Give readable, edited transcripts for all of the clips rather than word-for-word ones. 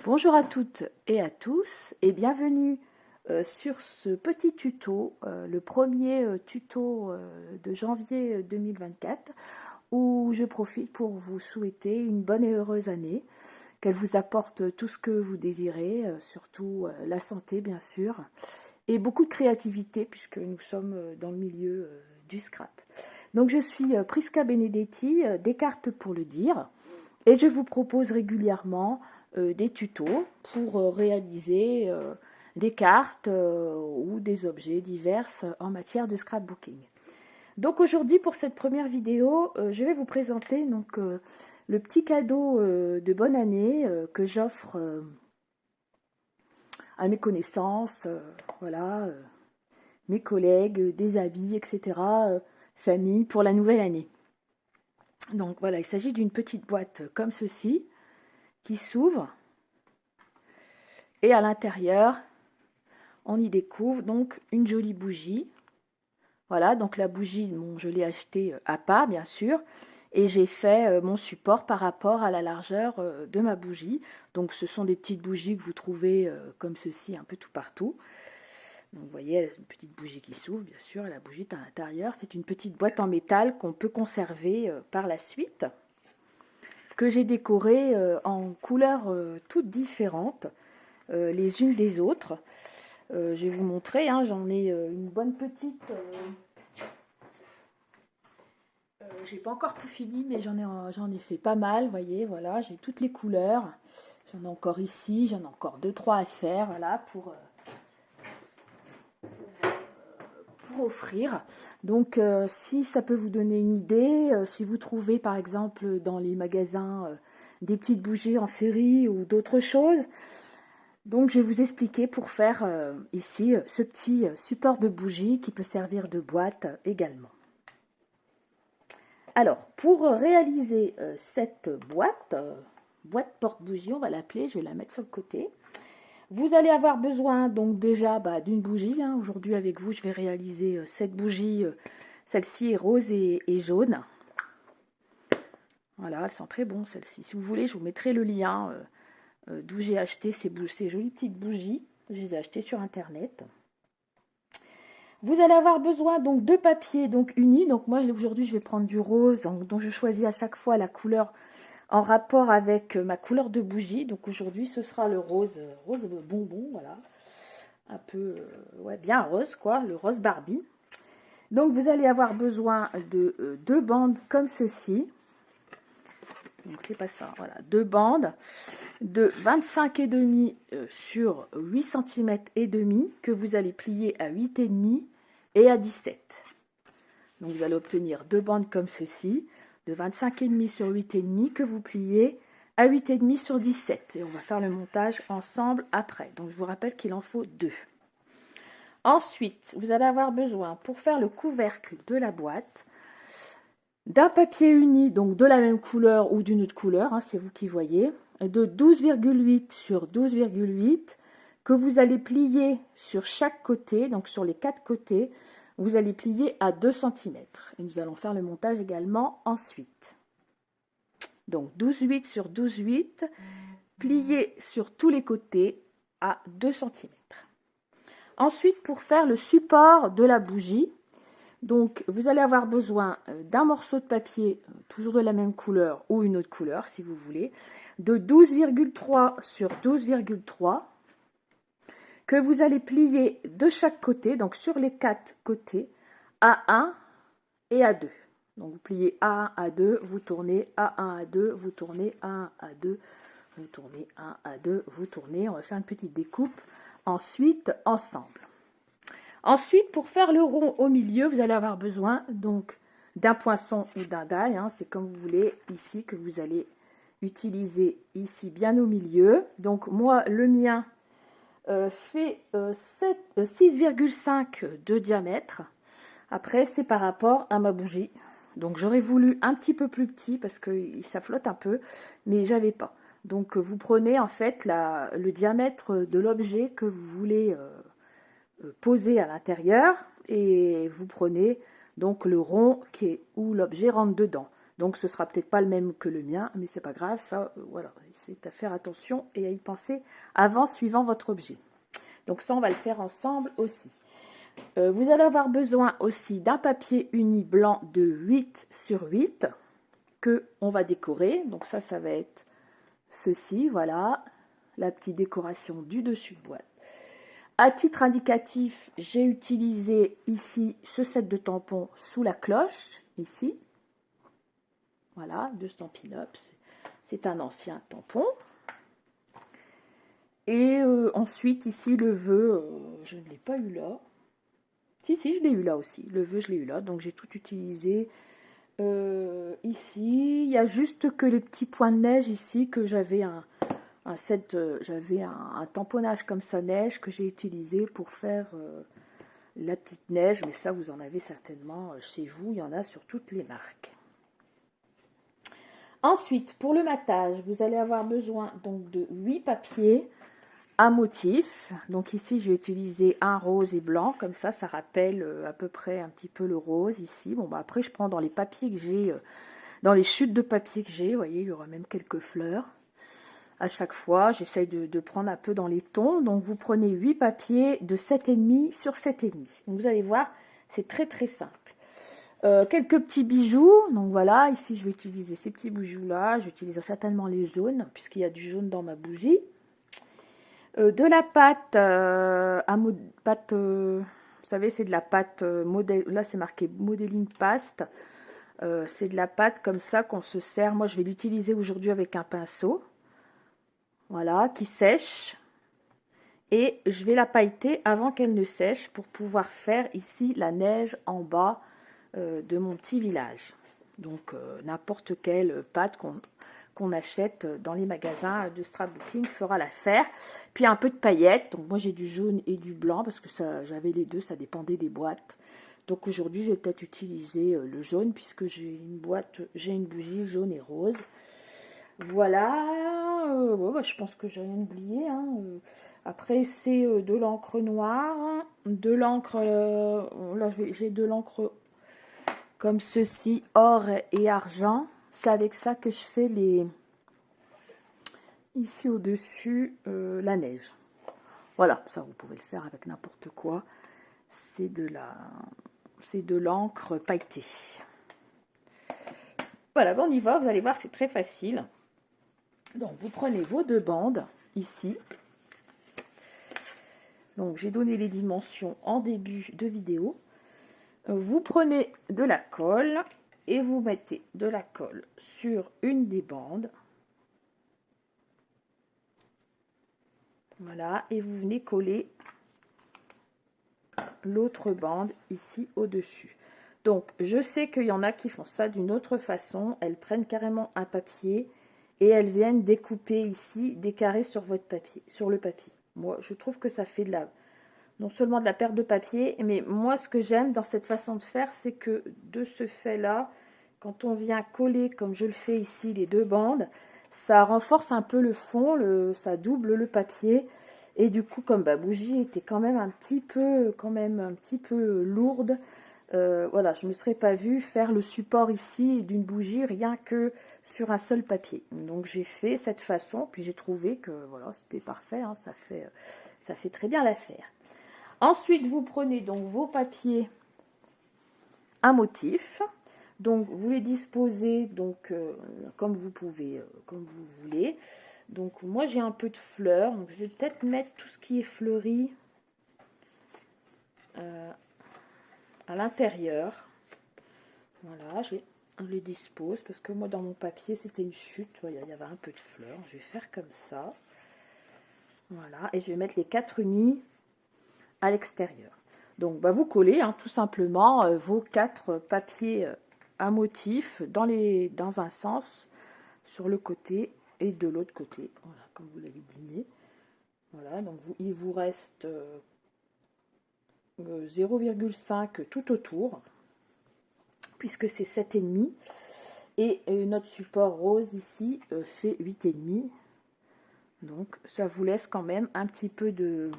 Bonjour à toutes et à tous et bienvenue sur ce petit tuto, le premier tuto de janvier 2024 où je profite pour vous souhaiter une bonne et heureuse année, qu'elle vous apporte tout ce que vous désirez, surtout la santé bien sûr, et beaucoup de créativité puisque nous sommes dans le milieu du scrap. Donc je suis Prisca Benedetti, Descartes pour le dire, et je vous propose régulièrement des tutos pour réaliser des cartes ou des objets divers en matière de scrapbooking. Donc aujourd'hui pour cette première vidéo, je vais vous présenter donc le petit cadeau de bonne année que j'offre à mes connaissances, voilà, mes collègues, des amis, etc., famille pour la nouvelle année. Donc voilà, il s'agit d'une petite boîte comme ceci qui s'ouvre et à l'intérieur on y découvre donc une jolie bougie. Voilà, donc la bougie, bon, je l'ai achetée à part bien sûr, et j'ai fait mon support par rapport à la largeur de ma bougie. Donc ce sont des petites bougies que vous trouvez comme ceci un peu tout partout. Donc vous voyez, une petite bougie qui s'ouvre bien sûr, et la bougie est à l'intérieur. C'est une petite boîte en métal qu'on peut conserver par la suite, que j'ai décorée en couleurs toutes différentes, les unes des autres. Je vais vous montrer, hein, j'en ai une bonne petite. J'ai pas encore tout fini, mais j'en ai fait pas mal, vous voyez, voilà, j'ai toutes les couleurs. J'en ai encore ici, j'en ai encore 2-3 à faire, voilà, pour offrir. Donc si ça peut vous donner une idée, si vous trouvez par exemple dans les magasins des petites bougies en série ou d'autres choses, donc je vais vous expliquer pour faire ici ce petit support de bougie qui peut servir de boîte également. Alors pour réaliser cette boîte, boîte porte-bougie on va l'appeler, je vais la mettre sur le côté. Vous allez avoir besoin donc déjà d'une bougie, hein. Aujourd'hui avec vous je vais réaliser cette bougie, celle-ci est rose et jaune. Voilà, elles sont très bon celle-ci. Si vous voulez je vous mettrai le lien d'où j'ai acheté ces jolies petites bougies. Je les ai achetées sur internet. Vous allez avoir besoin donc de papier donc uni. Donc moi aujourd'hui je vais prendre du rose dont je choisis à chaque fois la couleur en rapport avec ma couleur de bougie. Donc aujourd'hui ce sera le rose bonbon, voilà, un peu ouais, bien rose quoi, le rose Barbie. Donc vous allez avoir besoin de deux bandes comme ceci. Donc c'est pas ça, voilà, deux bandes de 25,5 sur 8 cm et demi que vous allez plier à 8,5 et à 17. Donc vous allez obtenir deux bandes comme ceci de 25,5 sur 8,5 que vous pliez à 8,5 sur 17. Et on va faire le montage ensemble après. Donc je vous rappelle qu'il en faut deux. Ensuite, vous allez avoir besoin pour faire le couvercle de la boîte d'un papier uni, donc de la même couleur ou d'une autre couleur, hein, c'est vous qui voyez, de 12,8 sur 12,8 que vous allez plier sur chaque côté, donc sur les quatre côtés, vous allez plier à 2 cm. Et nous allons faire le montage également ensuite. Donc 12,8 sur 12,8, plié sur tous les côtés à 2 cm. Ensuite, pour faire le support de la bougie, donc vous allez avoir besoin d'un morceau de papier, toujours de la même couleur ou une autre couleur si vous voulez, de 12,3 sur 12,3 que vous allez plier de chaque côté, donc sur les quatre côtés, à 1 et à 2. Donc vous pliez A1, A2, vous tournez A1, A2, vous tournez A1, A2, vous tournez A1, A2, vous tournez. On va faire une petite découpe ensuite ensemble. Ensuite, pour faire le rond au milieu, vous allez avoir besoin donc d'un poinçon ou d'un die, hein, c'est comme vous voulez ici que vous allez utiliser ici bien au milieu. Donc moi, le mien fait 6,5 de diamètre. Après, c'est par rapport à ma bougie. Donc j'aurais voulu un petit peu plus petit parce que ça flotte un peu, mais j'avais pas. Donc vous prenez en fait le diamètre de l'objet que vous voulez poser à l'intérieur et vous prenez donc le rond où l'objet rentre dedans. Donc ce sera peut-être pas le même que le mien, mais c'est pas grave, ça, voilà, c'est à faire attention et à y penser avant, suivant votre objet. Donc ça, on va le faire ensemble aussi. Vous allez avoir besoin aussi d'un papier uni blanc de 8 sur 8 que on va décorer. Donc ça va être ceci, voilà, la petite décoration du dessus de boîte. À titre indicatif, j'ai utilisé ici ce set de tampons sous la cloche, ici. Voilà, de Stampin' Up, c'est un ancien tampon. Et ensuite, ici, le vœu, je ne l'ai pas eu là. Si, je l'ai eu là aussi. Le vœu, je l'ai eu là, donc j'ai tout utilisé. Ici, il y a juste que les petits points de neige ici, que j'avais j'avais un tamponnage comme ça neige que j'ai utilisé pour faire la petite neige, mais ça vous en avez certainement chez vous, il y en a sur toutes les marques. Ensuite, pour le matage, vous allez avoir besoin donc de 8 papiers à motif. Donc ici, je vais utiliser un rose et blanc, comme ça rappelle à peu près un petit peu le rose ici. Bon, bah après, je prends dans les papiers que j'ai, dans les chutes de papier que j'ai, vous voyez, il y aura même quelques fleurs. À chaque fois, j'essaye de prendre un peu dans les tons. Donc, vous prenez 8 papiers de 7,5 sur 7,5. Donc, vous allez voir, c'est très, très simple. Quelques petits bijoux. Donc, voilà, ici, je vais utiliser ces petits bijoux-là. J'utilise certainement les jaunes, puisqu'il y a du jaune dans ma bougie. De la pâte, vous savez, c'est de la pâte modèle. Là, c'est marqué modeling paste. C'est de la pâte comme ça qu'on se sert. Moi, je vais l'utiliser aujourd'hui avec un pinceau. Voilà, qui sèche. Et je vais la pailleter avant qu'elle ne sèche pour pouvoir faire ici la neige en bas de mon petit village. Donc, n'importe quelle pâte qu'on achète dans les magasins de scrapbooking fera l'affaire. Puis un peu de paillettes. Donc, moi, j'ai du jaune et du blanc parce que j'avais les deux, ça dépendait des boîtes. Donc, aujourd'hui, je vais peut-être utiliser le jaune puisque j'ai une bougie jaune et rose. Voilà, je pense que j'ai rien oublié. Hein. Après, c'est de l'encre noire, de l'encre, là j'ai de l'encre comme ceci, or et argent. C'est avec ça que je fais ici au-dessus, la neige. Voilà, ça vous pouvez le faire avec n'importe quoi. C'est de l'encre pailletée. Voilà, bon, on y va, vous allez voir, c'est très facile. Donc, vous prenez vos 2 bandes, ici. Donc, j'ai donné les dimensions en début de vidéo. Vous prenez de la colle et vous mettez de la colle sur une des bandes. Voilà, et vous venez coller l'autre bande ici au-dessus. Donc, je sais qu'il y en a qui font ça d'une autre façon. Elles prennent carrément un papier et elles viennent découper ici des carrés sur votre papier, sur le papier. Moi, je trouve que ça fait non seulement de la perte de papier, mais moi, ce que j'aime dans cette façon de faire, c'est que de ce fait-là, quand on vient coller, comme je le fais ici, les 2 bandes, ça renforce un peu le fond, ça double le papier. Et du coup, comme ma bougie était quand même un petit peu lourde, voilà, je ne me serais pas vue faire le support ici d'une bougie rien que sur un seul papier. Donc j'ai fait cette façon, puis j'ai trouvé que voilà, c'était parfait, hein, ça fait très bien l'affaire. Ensuite, vous prenez donc vos papiers à motif. Donc vous les disposez donc comme vous pouvez, comme vous voulez. Donc moi j'ai un peu de fleurs, donc je vais peut-être mettre tout ce qui est fleuri à l'intérieur. Voilà, je les dispose parce que moi dans mon papier c'était une chute, il y avait un peu de fleurs. Je vais faire comme ça. Voilà, et je vais mettre les 4 unis à l'extérieur. Donc vous collez hein, tout simplement vos 4 papiers à motif dans un sens sur le côté et de l'autre côté. Voilà, comme vous l'avez deviné. Voilà, donc il vous reste 0,5 tout autour, puisque c'est 7,5. Et notre support rose ici fait 8,5. Donc ça vous laisse quand même un petit peu de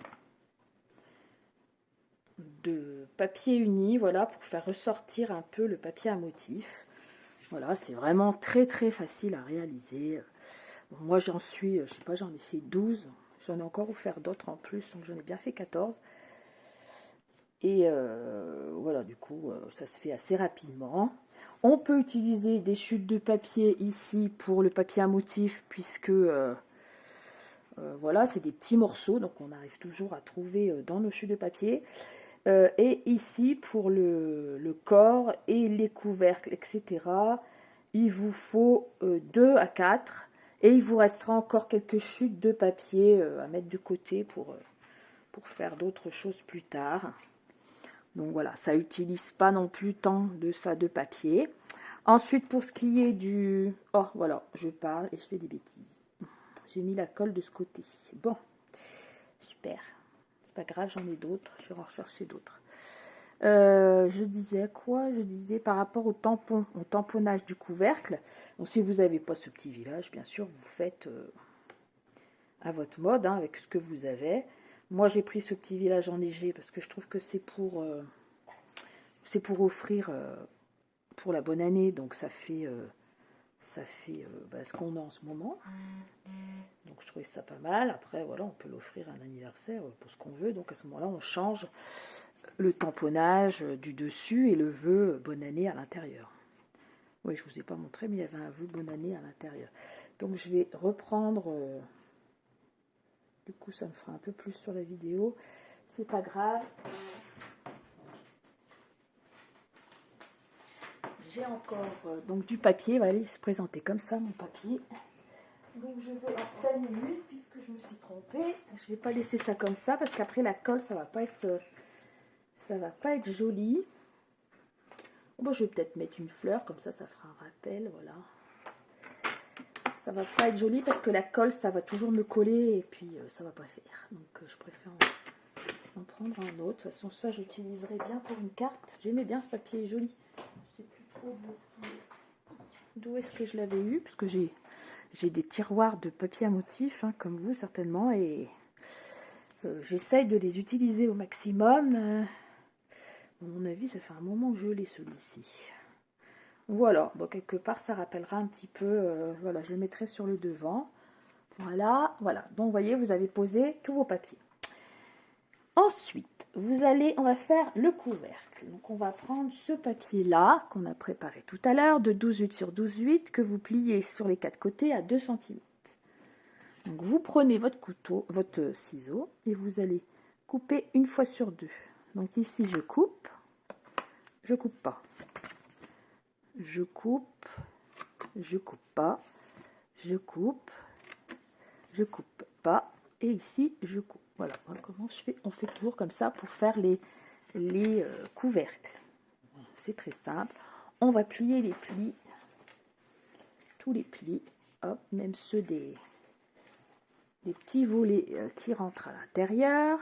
papier uni, voilà, pour faire ressortir un peu le papier à motif. Voilà, c'est vraiment très très facile à réaliser. Bon, moi j'en suis, je sais pas, j'en ai fait 12. J'en ai encore offert d'autres en plus, donc j'en ai bien fait 14. Et voilà, du coup, ça se fait assez rapidement. On peut utiliser des chutes de papier ici pour le papier à motif, puisque voilà, c'est des petits morceaux, donc on arrive toujours à trouver dans nos chutes de papier. Et ici, pour le corps et les couvercles, etc., il vous faut 2 à 4. Et il vous restera encore quelques chutes de papier à mettre de côté pour faire d'autres choses plus tard. Donc voilà, ça n'utilise pas non plus tant de ça de papier. Ensuite, pour ce qui est du... Oh, voilà, je parle et je fais des bêtises. J'ai mis la colle de ce côté. Bon, super. C'est pas grave, j'en ai d'autres. Je vais en rechercher d'autres. Je disais quoi? Je disais par rapport au tampon, au tamponnage du couvercle. Donc si vous n'avez pas ce petit village, bien sûr, vous faites à votre mode, hein, avec ce que vous avez. Moi, j'ai pris ce petit village en léger parce que je trouve que c'est pour offrir pour la bonne année. Donc ça fait ce qu'on a en ce moment. Donc je trouvais ça pas mal. Après, voilà, on peut l'offrir à un anniversaire pour ce qu'on veut. Donc à ce moment-là, on change le tamponnage du dessus et le vœu bonne année à l'intérieur. Oui, je ne vous ai pas montré, mais il y avait un vœu bonne année à l'intérieur. Donc je vais reprendre... du coup, ça me fera un peu plus sur la vidéo. C'est pas grave. J'ai encore donc du papier. Voilà, il se présentait comme ça, mon papier. Donc je vais en prendre une puisque je me suis trompée. Je vais pas laisser ça comme ça parce qu'après la colle, ça va pas être joli. Bon, je vais peut-être mettre une fleur, comme ça fera un rappel, voilà. Ça va pas être joli parce que la colle, ça va toujours me coller et puis ça va pas faire. Donc je préfère en prendre un autre. De toute façon, ça, j'utiliserai bien pour une carte. J'aimais bien ce papier, joli. Je sais plus trop d'où est-ce que je l'avais eu, parce que j'ai des tiroirs de papier à motif, hein, comme vous certainement, et j'essaye de les utiliser au maximum. À mon avis, ça fait un moment que je l'ai, celui-ci. Voilà, bon, quelque part, ça rappellera un petit peu, voilà, je le mettrai sur le devant. Voilà, voilà. Donc, vous voyez, vous avez posé tous vos papiers. Ensuite, on va faire le couvercle. Donc, on va prendre ce papier-là, qu'on a préparé tout à l'heure, de 12,8 sur 12,8, que vous pliez sur les 4 côtés à 2 cm. Donc, vous prenez votre couteau, votre ciseau, et vous allez couper une fois sur 2. Donc, ici, je coupe pas. Je coupe pas, je coupe pas, et ici je coupe. Voilà, comment je fais? On fait toujours comme ça pour faire les couvercles. C'est très simple. On va plier les plis, tous les plis, hop, même ceux des petits volets qui rentrent à l'intérieur.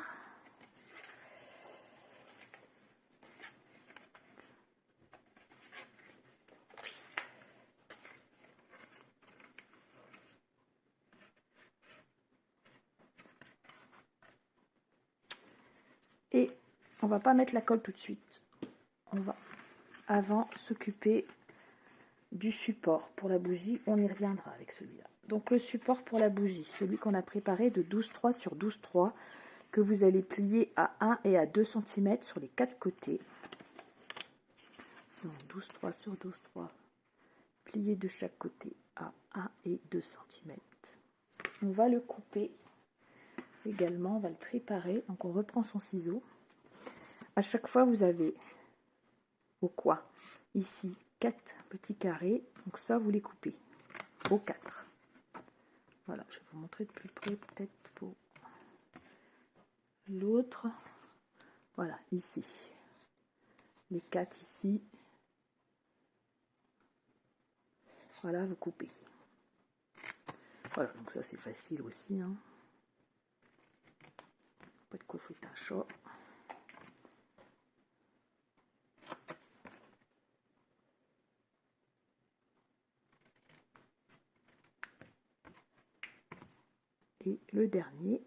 Et on va pas mettre la colle tout de suite. On va avant s'occuper du support pour la bougie. On y reviendra avec celui-là. Donc le support pour la bougie, celui qu'on a préparé de 12,3 sur 12,3, que vous allez plier à 1 et à 2 cm sur les 4 côtés. Donc 12,3 sur 12,3, plié de chaque côté à 1 et 2 cm. On va le couper également, on va le préparer. Donc on reprend son ciseau. À chaque fois, vous avez au coin ici 4 petits carrés. Donc ça, vous les coupez au 4. Voilà, je vais vous montrer de plus près peut-être pour l'autre. Voilà, ici. Les 4 ici. Voilà, vous coupez. Voilà, donc ça c'est facile aussi. Hein. Pas de quoi foutre un chat. Et le dernier.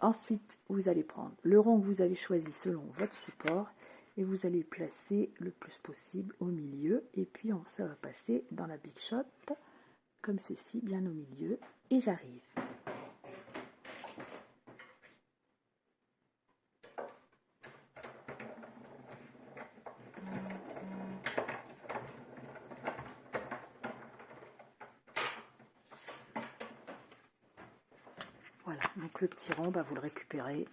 ensuite, vous allez prendre le rond que vous avez choisi selon votre support et vous allez placer le plus possible au milieu. Et puis, ça va passer dans la Big Shot, comme ceci, bien au milieu. Et j'arrive. Voilà, donc le petit rond, vous le récupérez.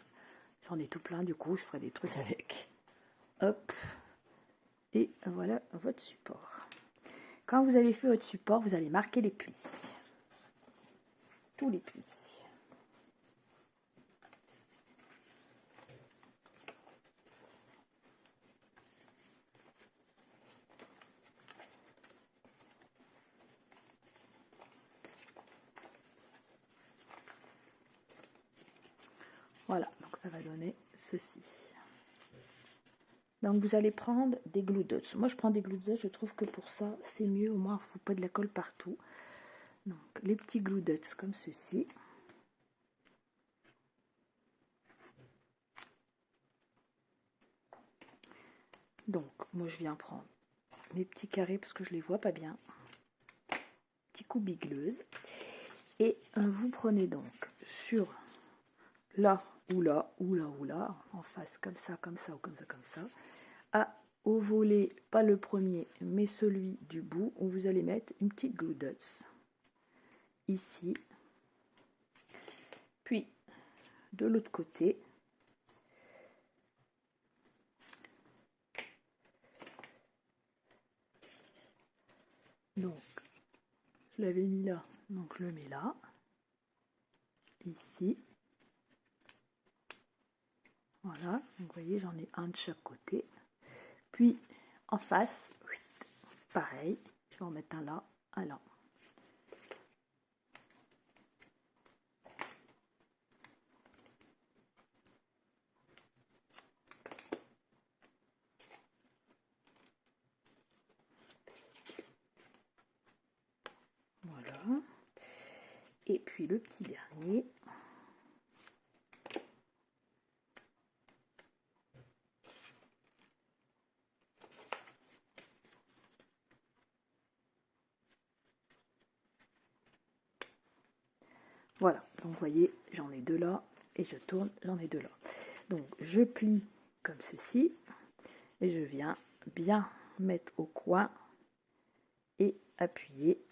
J'en ai tout plein, du coup, je ferai des trucs avec. Hop. Et voilà votre support. Quand vous avez fait votre support, vous allez marquer les plis. Tous les plis. Voilà, donc ça va donner ceci. Donc vous allez prendre des glue dots. Moi je prends des glue dots, je trouve que pour ça c'est mieux, au moins il ne faut pas de la colle partout. Donc les petits glue dots comme ceci. Donc moi je viens prendre mes petits carrés parce que je les vois pas bien. Petit coup bigleuse. Et vous prenez donc sur là ou là ou là ou là, en face comme ça ou comme ça, au volet, pas le premier, mais celui du bout, où vous allez mettre une petite glue dots. Ici. Puis, de l'autre côté. Donc, je l'avais mis là, donc je le mets là. Ici. Voilà, donc vous voyez, j'en ai un de chaque côté. Puis, en face, pareil, je vais en mettre un là, un là. Voilà. Et puis le petit dernier. Voilà, donc vous voyez, j'en ai deux là, et je tourne, j'en ai deux là. Donc je plie comme ceci, et je viens bien mettre au coin, et appuyer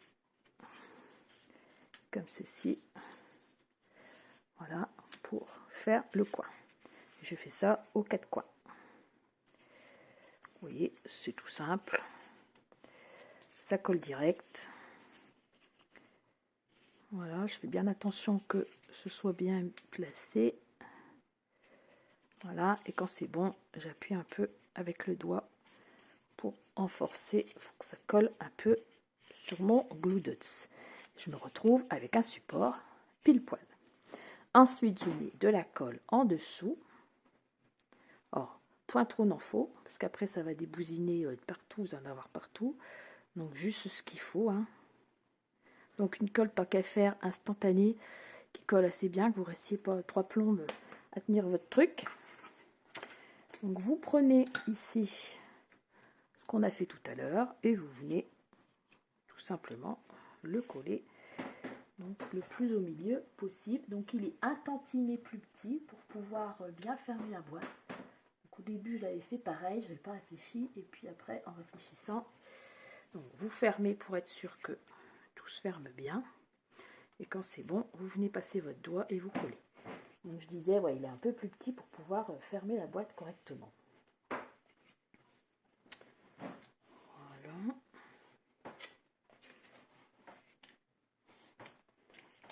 comme ceci. Voilà, pour faire le coin. Je fais ça aux quatre coins. Vous voyez, c'est tout simple. Ça colle direct. Voilà, je fais bien attention que ce soit bien placé. Voilà, et quand c'est bon, j'appuie un peu avec le doigt pour renforcer. Il faut que ça colle un peu sur mon glue dots. Je me retrouve avec un support pile poil. Ensuite, je mets de la colle en dessous. Or, point trop n'en faut, parce qu'après ça va débousiner partout, vous en avoir partout. Donc juste ce qu'il faut. Hein. Donc une colle tant qu'à faire instantanée, qui colle assez bien, que vous ne restiez pas trois plombes à tenir votre truc. Donc vous prenez ici ce qu'on a fait tout à l'heure et vous venez tout simplement le coller donc le plus au milieu possible. Donc il est un tantinet plus petit pour pouvoir bien fermer la boîte. Donc, au début je l'avais fait pareil, je n'avais pas réfléchi, et puis après en réfléchissant, donc vous fermez pour être sûr que tout se ferme bien, et quand c'est bon, vous venez passer votre doigt et vous collez. Donc je disais, ouais, il est un peu plus petit pour pouvoir fermer la boîte correctement. Voilà.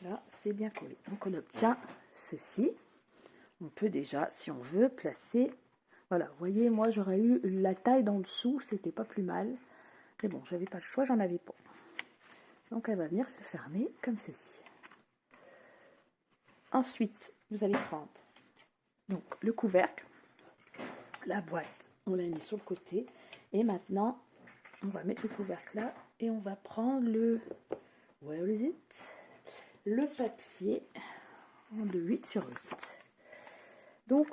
Là, c'est bien collé. Donc on obtient ceci. On peut déjà, si on veut, placer. Voilà, vous voyez, moi j'aurais eu la taille d'en dessous, c'était pas plus mal. Mais bon, j'avais pas le choix, j'en avais pas. Donc elle va venir se fermer comme ceci. Ensuite, vous allez prendre donc le couvercle, la boîte, on l'a mis sur le côté. Et maintenant, on va mettre le couvercle là et on va prendre le where is it? Le papier de 8 sur 8. Donc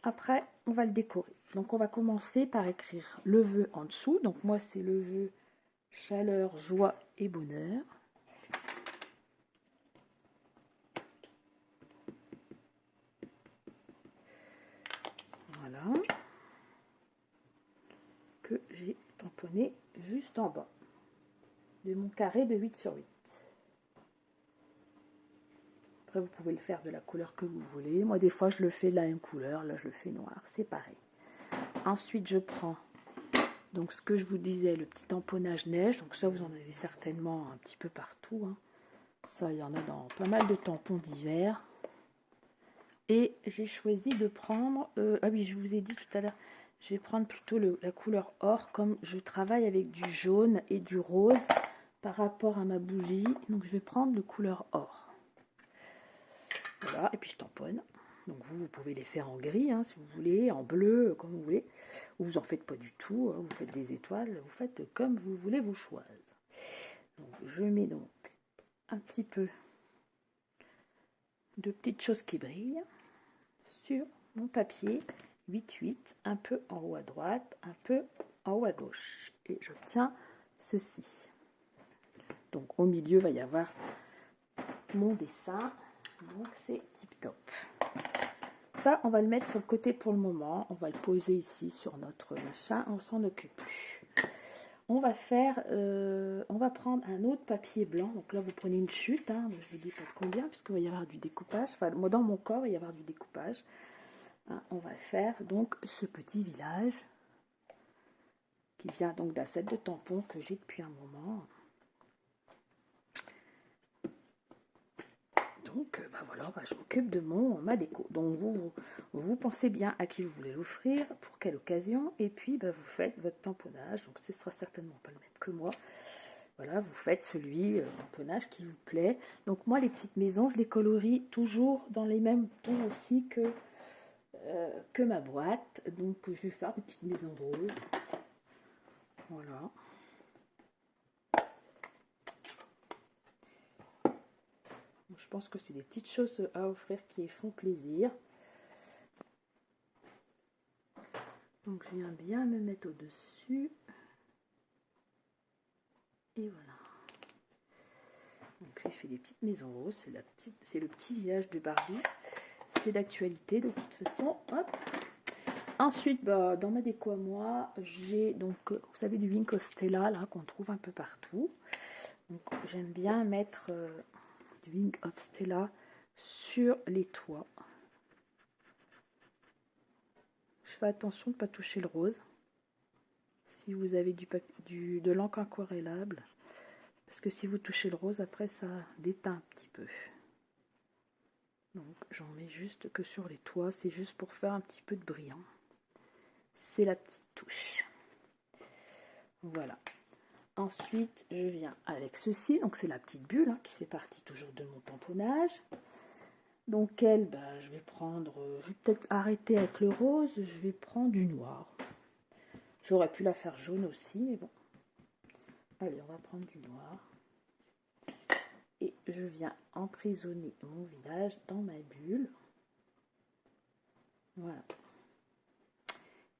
après, on va le décorer. Donc on va commencer par écrire le vœu en dessous. Donc moi, c'est le vœu chaleur, joie et bonheur. Voilà. Que j'ai tamponné juste en bas de mon carré de 8 sur 8. Après, vous pouvez le faire de la couleur que vous voulez. Moi, des fois, je le fais de la même couleur. Là, je le fais noir. C'est pareil. Ensuite, je prends donc ce que je vous disais, le petit tamponnage neige. Donc ça, vous en avez certainement un petit peu partout. Hein. Ça, il y en a dans pas mal de tampons d'hiver. Et j'ai choisi de prendre... ah oui, je vous ai dit tout à l'heure, je vais prendre plutôt la couleur or, comme je travaille avec du jaune et du rose par rapport à ma bougie. Donc, je vais prendre le couleur or. Voilà, et puis je tamponne. Donc vous pouvez les faire en gris, hein, si vous voulez, en bleu, comme vous voulez. Ou vous en faites pas du tout, hein, vous faites des étoiles, vous faites comme vous voulez, vous choisir. Donc je mets donc un petit peu de petites choses qui brillent sur mon papier 8-8, un peu en haut à droite, un peu en haut à gauche. Et j'obtiens ceci. Donc au milieu, il va y avoir mon dessin. Donc c'est tip top. Ça, on va le mettre sur le côté pour le moment. On va le poser ici sur notre machin. On s'en occupe plus. On va faire, on va prendre un autre papier blanc. Donc là, vous prenez une chute. Hein, je ne vous dis pas de combien, puisqu'il va y avoir du découpage. Enfin, moi, dans mon corps, il va y avoir du découpage. Hein, on va faire donc ce petit village qui vient donc d'un set de tampons que j'ai depuis un moment. Donc, voilà, je m'occupe de ma déco. Donc, vous pensez bien à qui vous voulez l'offrir, pour quelle occasion, et puis vous faites votre tamponnage. Donc, ce sera certainement pas le même que moi. Voilà, vous faites celui tamponnage qui vous plaît. Donc, moi, les petites maisons, je les colorie toujours dans les mêmes tons aussi que ma boîte. Donc, je vais faire des petites maisons roses. Voilà. Je pense que c'est des petites choses à offrir qui font plaisir. Donc je viens bien me mettre au-dessus. Et voilà. Donc j'ai fait des petites maisons roses. C'est le petit village de Barbie. C'est d'actualité de toute façon. Hop. Ensuite, dans ma déco à moi, j'ai donc, vous savez, du Wink of Stella là qu'on trouve un peu partout. Donc j'aime bien mettre du Wink of Stella sur les toits. Je fais attention de ne pas toucher le rose. Si vous avez de l'encre aquarellable, parce que si vous touchez le rose, après ça déteint un petit peu. Donc j'en mets juste que sur les toits, c'est juste pour faire un petit peu de brillant. C'est la petite touche. Voilà. Ensuite, je viens avec ceci, donc c'est la petite bulle qui fait partie toujours de mon tamponnage. Donc elle, je vais peut-être arrêter avec le rose, je vais prendre du noir. J'aurais pu la faire jaune aussi, mais bon. Allez, on va prendre du noir. Et je viens emprisonner mon village dans ma bulle. Voilà.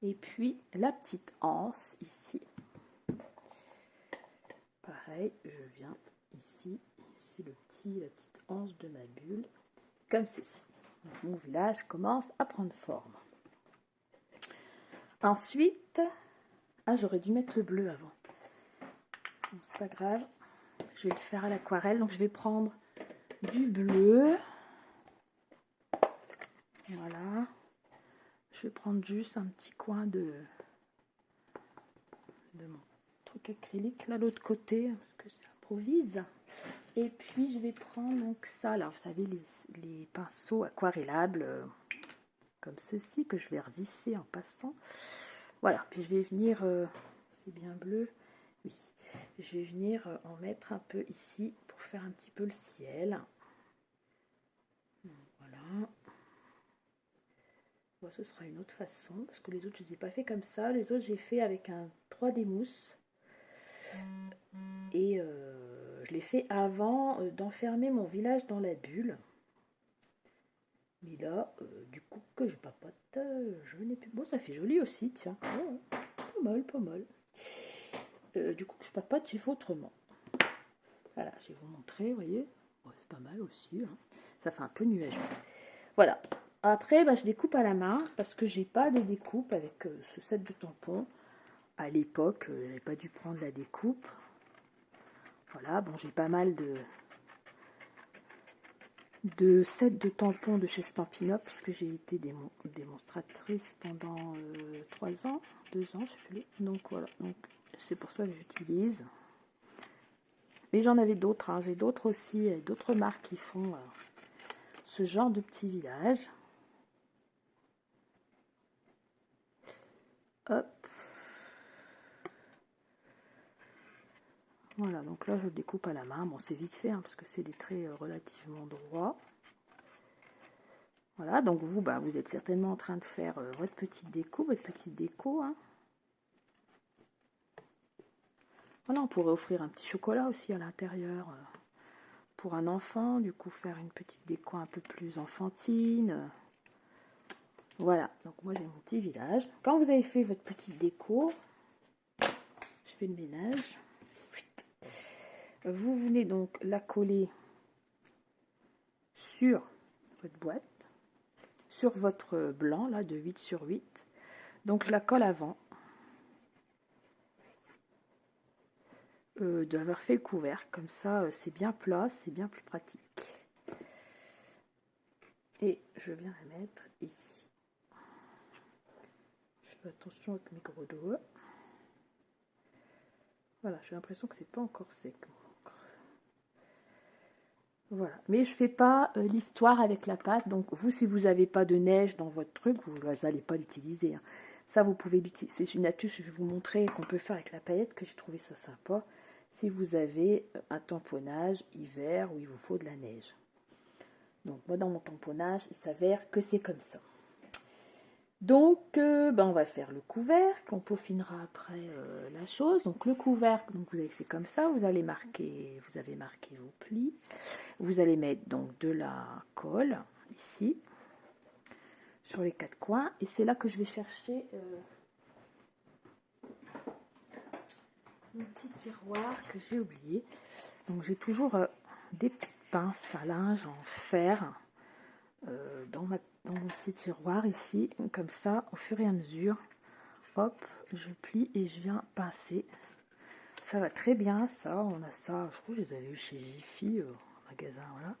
Et puis, la petite anse ici. Pareil, je viens ici. C'est la petite anse de ma bulle. Comme ceci. Donc, mon village commence à prendre forme. Ensuite, j'aurais dû mettre le bleu avant. Bon, c'est pas grave. Je vais le faire à l'aquarelle. Donc, je vais prendre du bleu. Voilà. Je vais prendre juste un petit coin de mon truc acrylique là, l'autre côté, parce que j'improvise. Et puis, je vais prendre donc ça. Alors, vous savez, les pinceaux aquarellables, comme ceci, que je vais revisser en passant. Voilà. Puis, je vais venir, c'est bien bleu. Oui. Je vais venir en mettre un peu ici pour faire un petit peu le ciel. Donc, voilà. Bon, ce sera une autre façon, parce que les autres, je ne les ai pas fait comme ça. Les autres, j'ai fait avec un 3D mousse. Et je l'ai fait avant d'enfermer mon village dans la bulle. Mais là, du coup, que je papote, je n'ai plus... Bon, ça fait joli aussi, tiens. Ouais, pas mal, pas mal. Du coup, je papote, j'ai fait autrement. Voilà, je vais vous montrer, vous voyez. Bon, c'est pas mal aussi, hein. Ça fait un peu nuageux. Voilà. Après, bah, je découpe à la main parce que j'ai pas de découpe avec ce set de tampons. À l'époque, j'avais pas dû prendre la découpe. Voilà, bon, j'ai pas mal de sets de tampons de chez Stampin' Up parce que j'ai été démonstratrice pendant 3 ans, 2 ans, je sais plus. Donc voilà, donc c'est pour ça que j'utilise. Mais j'en avais d'autres, hein. J'ai d'autres aussi, d'autres marques qui font ce genre de petits villages. Hop. Voilà, donc là je découpe à la main. Bon, c'est vite fait hein, parce que c'est des traits relativement droits. Voilà, donc vous, bah, vous êtes certainement en train de faire votre petite déco, hein. Voilà, on pourrait offrir un petit chocolat aussi à l'intérieur pour un enfant, du coup faire une petite déco un peu plus enfantine. Voilà, donc moi j'ai mon petit village. Quand vous avez fait votre petite déco, je fais le ménage. Vous venez donc la coller sur votre boîte, sur votre blanc là de 8 sur 8. Donc je la colle avant d'avoir fait le couvercle, comme ça c'est bien plat, c'est bien plus pratique. Et je viens la mettre ici. Je fais attention avec mes gros doigts. Voilà, j'ai l'impression que c'est pas encore sec. Voilà, mais je fais pas l'histoire avec la pâte. Donc vous, si vous n'avez pas de neige dans votre truc, vous n'allez pas l'utiliser, hein. Ça, vous pouvez l'utiliser. C'est une astuce que je vais vous montrer qu'on peut faire avec la paillette, que j'ai trouvé ça sympa. Si vous avez un tamponnage hiver où il vous faut de la neige. Donc moi, dans mon tamponnage, il s'avère que c'est comme ça. Donc, ben, on va faire le couvercle, on peaufinera après la chose. Donc le couvercle, donc vous avez fait comme ça, vous avez marqué vos plis. Vous allez mettre donc de la colle ici sur les 4 coins, et c'est là que je vais chercher mon petit tiroir que j'ai oublié. Donc j'ai toujours des petites pinces à linge en fer dans mon petit tiroir ici, comme ça au fur et à mesure, hop, je plie et je viens pincer. Ça va très bien, ça. On a ça, je crois que je les avais eu chez Jiffy, au magasin, voilà.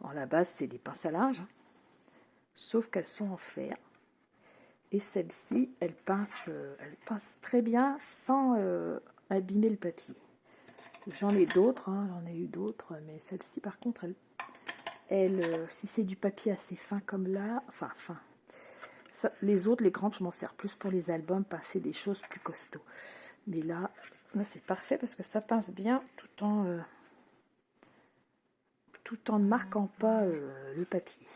À la base, c'est des pinces à linge, hein, sauf qu'elles sont en fer. Et celle-ci, elle pince très bien sans abîmer le papier. J'en ai d'autres, hein, j'en ai eu d'autres, mais celle-ci, par contre, si c'est du papier assez fin comme là, enfin fin. Ça, les autres, les grandes, je m'en sers plus pour les albums, pincer des choses plus costauds. Mais là c'est parfait parce que ça pince bien tout en ne marquant pas le papier.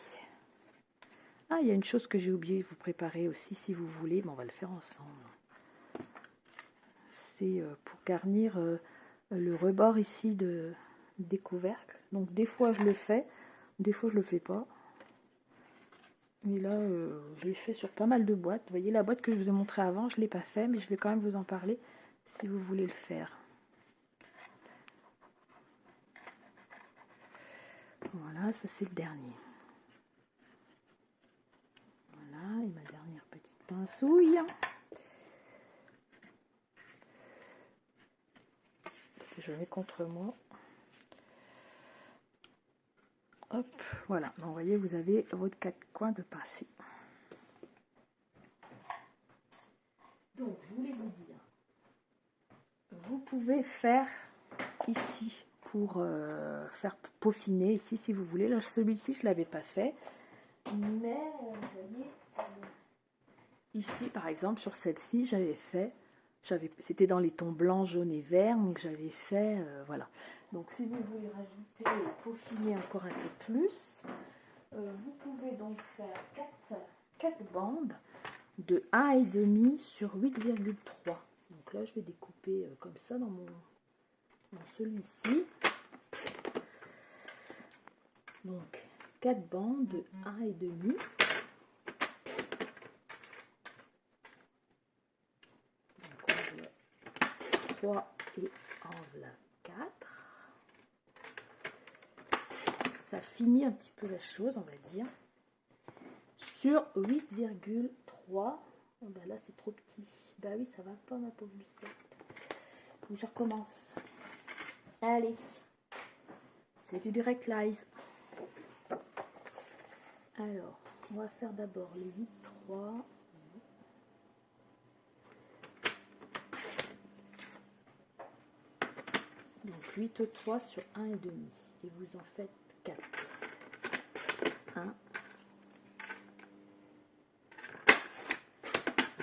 Ah, il y a une chose que j'ai oublié de vous préparer aussi, si vous voulez, mais on va le faire ensemble. C'est pour garnir le rebord ici des couvercles. Donc des fois je le fais, des fois je le fais pas. Mais là, je l'ai fait sur pas mal de boîtes. Vous voyez la boîte que je vous ai montrée avant, je ne l'ai pas fait, mais je vais quand même vous en parler si vous voulez le faire. Voilà, ça c'est le dernier. Voilà, et ma dernière petite pincouille. Je mets contre moi. Hop, voilà. Donc, vous voyez, vous avez votre 4 coins de pincée. Donc, je voulais vous dire, vous pouvez faire ici pour faire peaufiner ici si vous voulez. Là, celui-ci, je ne l'avais pas fait. Mais, vous voyez, ici, par exemple, sur celle-ci, j'avais fait, c'était dans les tons blanc, jaune et vert, donc j'avais fait, voilà. Donc, si vous voulez rajouter et peaufiner encore un peu plus, vous pouvez donc faire 4 bandes de 1,5 sur 8,3. Donc là, je vais découper comme ça dans celui-ci. Donc, 4 bandes de 1,5. 3 et en voilà 4. Ça finit un petit peu la chose, on va dire. Sur 8,3. Oh ben là c'est trop petit. Bah oui, ça va pas ma pauvre Lucette. Faut que je recommence. Allez. C'est du direct live. Alors, on va faire d'abord les 8,3. Donc 8,3 sur 1,5. Et vous en faites 4. 1,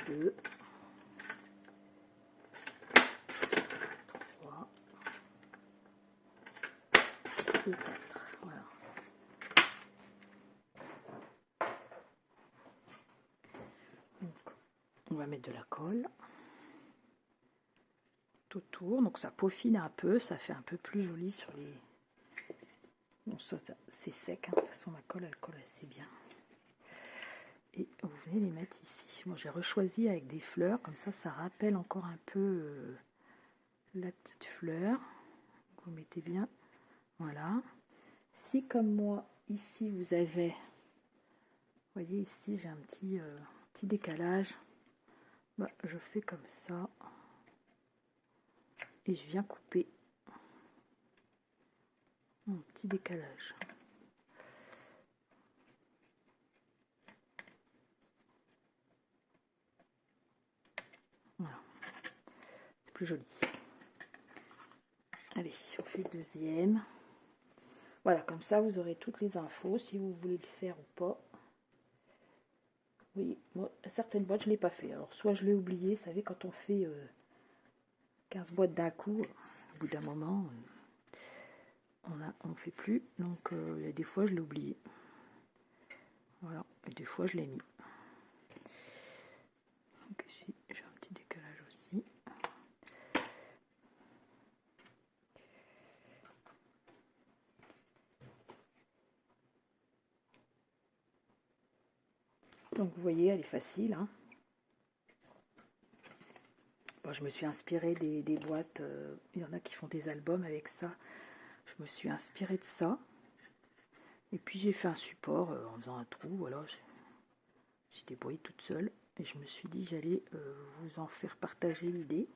2, 3 et 4. Voilà. Donc, on va mettre de la colle tout autour. Donc ça peaufine un peu, ça fait un peu plus joli sur les... Bon, ça c'est sec, hein. De toute façon ma colle elle colle assez bien. Et vous venez les mettre ici. Moi j'ai rechoisi avec des fleurs, comme ça rappelle encore un peu la petite fleur. Vous mettez bien, voilà. Si comme moi ici vous avez, vous voyez ici j'ai un petit décalage, bah, je fais comme ça et je viens couper un petit décalage. Voilà, c'est plus joli. Allez, on fait le deuxième. Voilà, comme ça vous aurez toutes les infos si vous voulez le faire ou pas. Oui, moi, certaines boîtes je ne l'ai pas fait. Alors soit je l'ai oublié, vous savez quand on fait 15 boîtes d'un coup, au bout d'un moment, on ne fait plus. Donc il y a des fois je l'ai oublié. Voilà, et des fois je l'ai mis. Donc ici j'ai un petit décalage aussi. Donc vous voyez, elle est facile. Hein. Bon, je me suis inspirée des boîtes. Il y en a qui font des albums avec ça. Je me suis inspirée de ça. Et puis j'ai fait un support en faisant un trou. Voilà, j'ai débrouillé toute seule. Et je me suis dit j'allais vous en faire partager l'idée.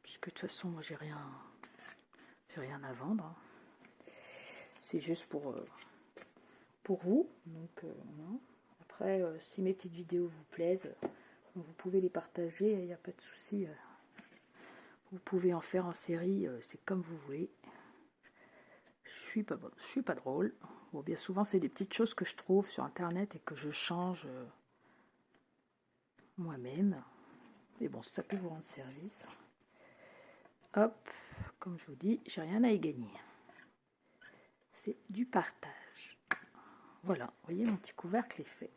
Puisque de toute façon, moi j'ai rien à vendre. Hein. C'est juste pour vous. Donc non. Après, si mes petites vidéos vous plaisent, vous pouvez les partager, il n'y a pas de souci. Vous pouvez en faire en série, c'est comme vous voulez. Je suis pas drôle. Bon, bien souvent, c'est des petites choses que je trouve sur internet et que je change moi-même. Mais bon, ça peut vous rendre service. Hop, comme je vous dis, j'ai rien à y gagner. C'est du partage. Voilà, vous voyez, mon petit couvercle est fait.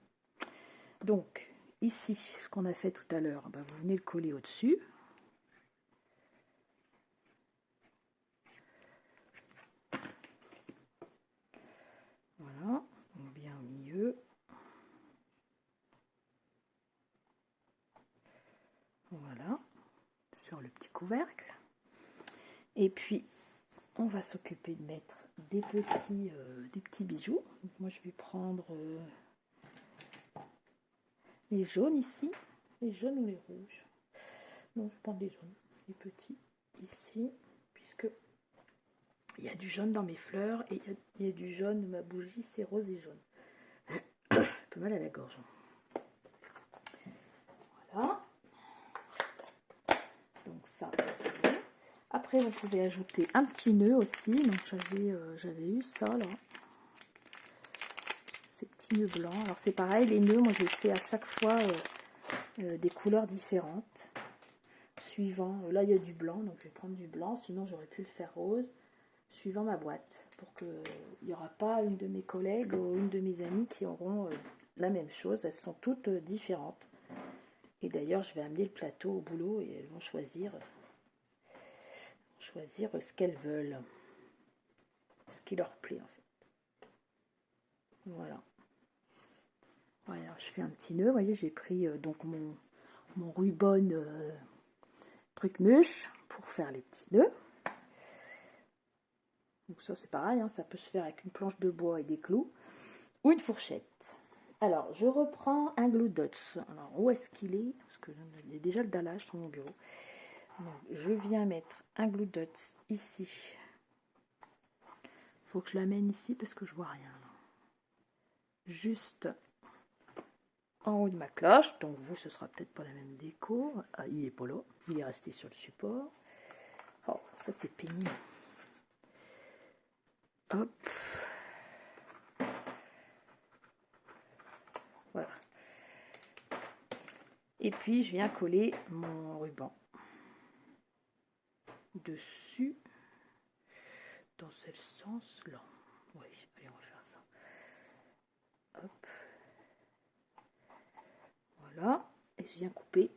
Donc, ici, ce qu'on a fait tout à l'heure, ben, vous venez le coller au-dessus. Voilà, bien au milieu. Voilà, sur le petit couvercle. Et puis, on va s'occuper de mettre des petits bijoux. Donc, moi, je vais prendre les jaunes ici. Les jaunes ou les rouges? Non, je prends les jaunes. Les petits ici, puisque il y a du jaune dans mes fleurs et il y a du jaune, ma bougie, c'est rose et jaune. Un peu mal à la gorge. Voilà. Donc ça, c'est bon. Après, vous pouvez ajouter un petit nœud aussi. Donc j'avais eu ça là. Ces petits nœuds blancs. Alors c'est pareil, les nœuds, moi j'ai fait à chaque fois des couleurs différentes. Suivant, là il y a du blanc, donc je vais prendre du blanc. Sinon j'aurais pu le faire rose. Suivant ma boîte. Pour qu'il n'y aura pas une de mes collègues ou une de mes amies qui auront la même chose. Elles sont toutes différentes. Et d'ailleurs, je vais amener le plateau au boulot et elles vont choisir ce qu'elles veulent. Ce qui leur plaît en fait. Voilà. Voilà, je fais un petit nœud. Vous voyez, j'ai pris donc mon ruban truc mûche pour faire les petits nœuds. Donc ça c'est pareil, hein, ça peut se faire avec une planche de bois et des clous ou une fourchette. Alors je reprends un glue dots. Alors où est-ce qu'il est? Parce que j'ai déjà le dallage sur mon bureau. Donc, je viens mettre un glue dots ici. Faut que je l'amène ici parce que je vois rien. Là. Juste en haut de ma cloche. Donc vous, ce sera peut-être pas la même déco. Ah, il est pas là. Il est resté sur le support. Oh, ça c'est pénible. Hop. Voilà. Et puis je viens coller mon ruban dessus dans ce sens-là. Oui, allez, on va faire ça. Hop. Voilà. Et je viens couper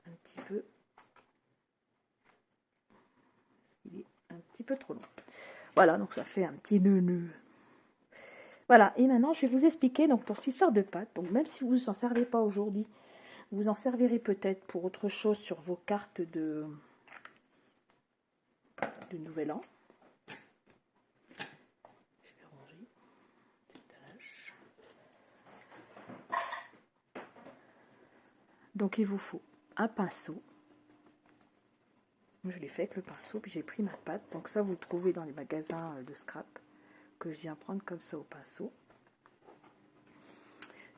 un petit peu. Il est un petit peu trop long. Voilà, donc ça fait un petit nœud. Voilà, et maintenant je vais vous expliquer donc pour cette histoire de pâte. Donc même si vous ne vous en servez pas aujourd'hui, vous en servirez peut-être pour autre chose sur vos cartes de Nouvel An. Je vais ranger cette tâche. Donc il vous faut un pinceau. Je l'ai fait avec le pinceau, puis j'ai pris ma pâte. Donc ça vous le trouvez dans les magasins de scrap que je viens prendre comme ça au pinceau.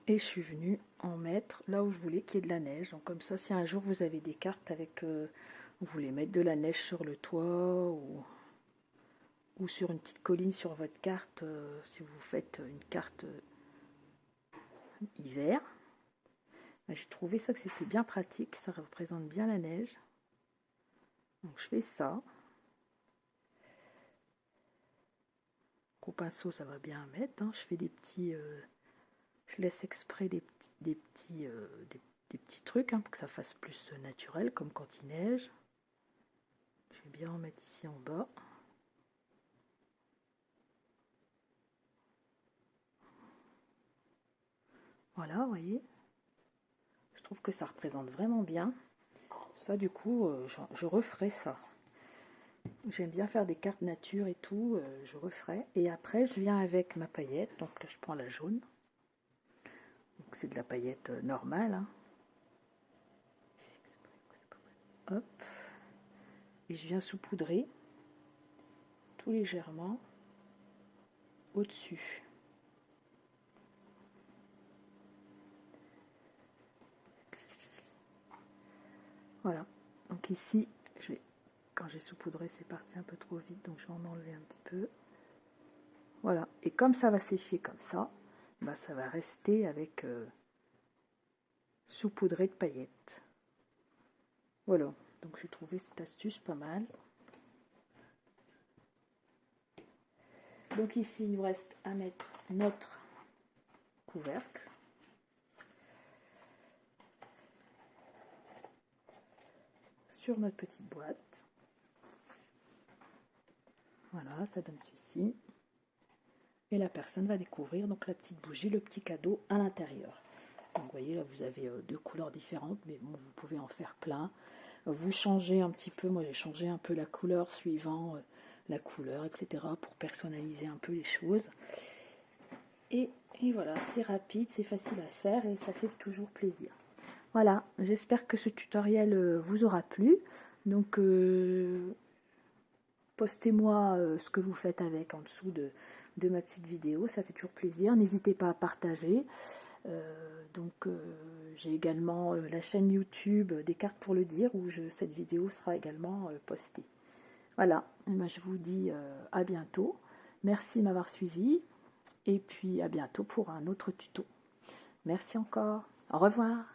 Et je suis venue en mettre là où je voulais qu'il y ait de la neige. Donc comme ça, si un jour vous avez des cartes avec, vous voulez mettre de la neige sur le toit ou sur une petite colline sur votre carte, si vous faites une carte hiver, j'ai trouvé ça que c'était bien pratique, ça représente bien la neige. Donc je fais ça. Au pinceau, ça va bien mettre. Hein. Je fais des petits, je laisse exprès des petits trucs hein, pour que ça fasse plus naturel, comme quand il neige. Je vais bien en mettre ici en bas. Voilà, vous voyez. Je trouve que ça représente vraiment bien. Ça, du coup, je referai ça. J'aime bien faire des cartes nature et tout, je referai. Et après, je viens avec ma paillette. Donc là, je prends la jaune. Donc c'est de la paillette normale. Hein. Hop. Et je viens saupoudrer tout légèrement au-dessus. Voilà. Donc ici, quand j'ai saupoudré, c'est parti un peu trop vite. Donc je vais en enlever un petit peu. Voilà. Et comme ça va sécher comme ça, bah, ça va rester avec saupoudré de paillettes. Voilà. Donc j'ai trouvé cette astuce pas mal. Donc ici, il nous reste à mettre notre couvercle. Sur notre petite boîte. Voilà, ça donne ceci. Et la personne va découvrir donc la petite bougie, le petit cadeau à l'intérieur. Donc vous voyez, là vous avez deux couleurs différentes, mais bon, vous pouvez en faire plein. Vous changez un petit peu, moi j'ai changé un peu la couleur suivant la couleur, etc. pour personnaliser un peu les choses. Et voilà, c'est rapide, c'est facile à faire et ça fait toujours plaisir. Voilà, j'espère que ce tutoriel vous aura plu. Donc, postez-moi ce que vous faites avec en dessous de ma petite vidéo, ça fait toujours plaisir. N'hésitez pas à partager. J'ai également la chaîne YouTube des cartes pour le dire où cette vidéo sera également postée. Voilà, je vous dis à bientôt. Merci de m'avoir suivi et puis à bientôt pour un autre tuto. Merci encore. Au revoir.